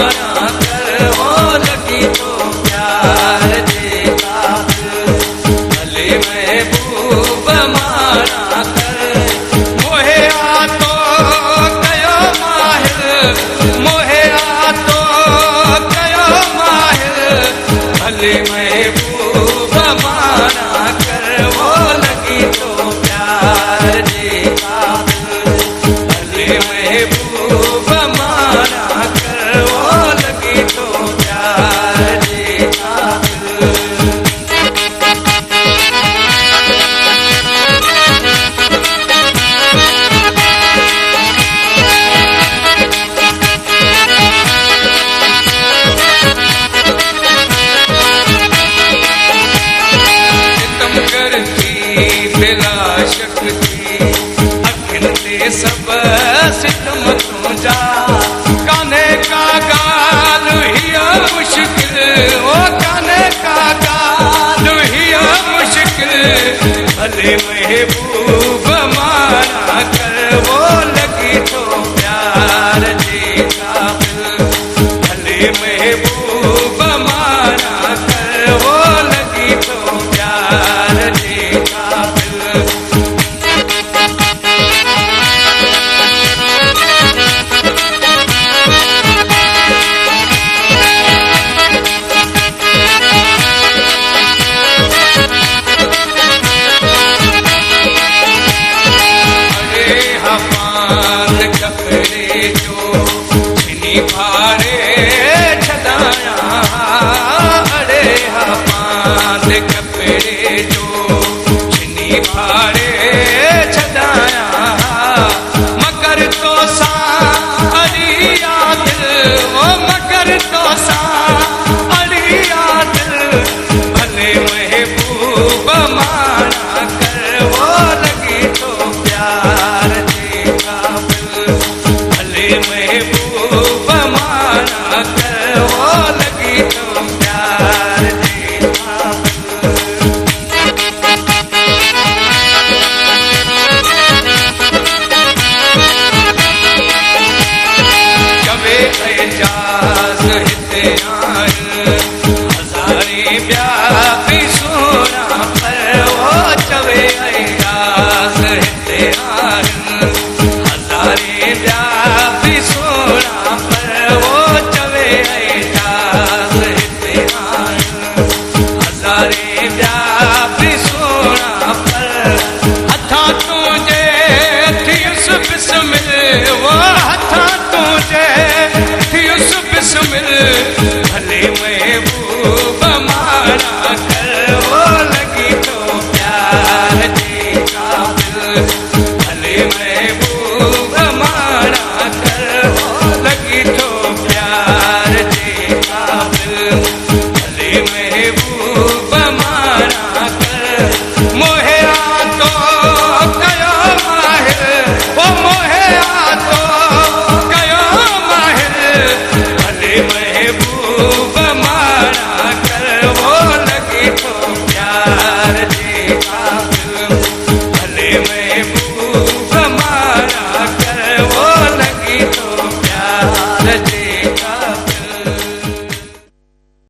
मारा कर वो लगी तो प्यार जे काबिल भले महबूब मारा कर मोहे आ तो कयो माहिर मोहे आ तो कयो माहिर भले महबूब मारा कर वो लगी तो प्यार जे काबिल भले महबूब मारा कर वो लगी तो प्यार जे काबिल बिला शक्ति अखिन ते सब सितम तुझा काने का गाल हिया मुश्किल ओ काने का गाल हिया मुश्किल भले महबूब मारा कर वो लगी तो प्यार जे काबिल भले महबूब मारा कर वो लगी तो प्यार जे काबिल कपड़े जो छिनी भारे छदाया अरे हमाद कपड़े जो छिनी भारे छदाया मगर तो सा अड़िया दिल ओ मगर तो सा अड़िया दिल भले महबूब मारा कर वो लगी तो प्यार जे काबिल भले महबूब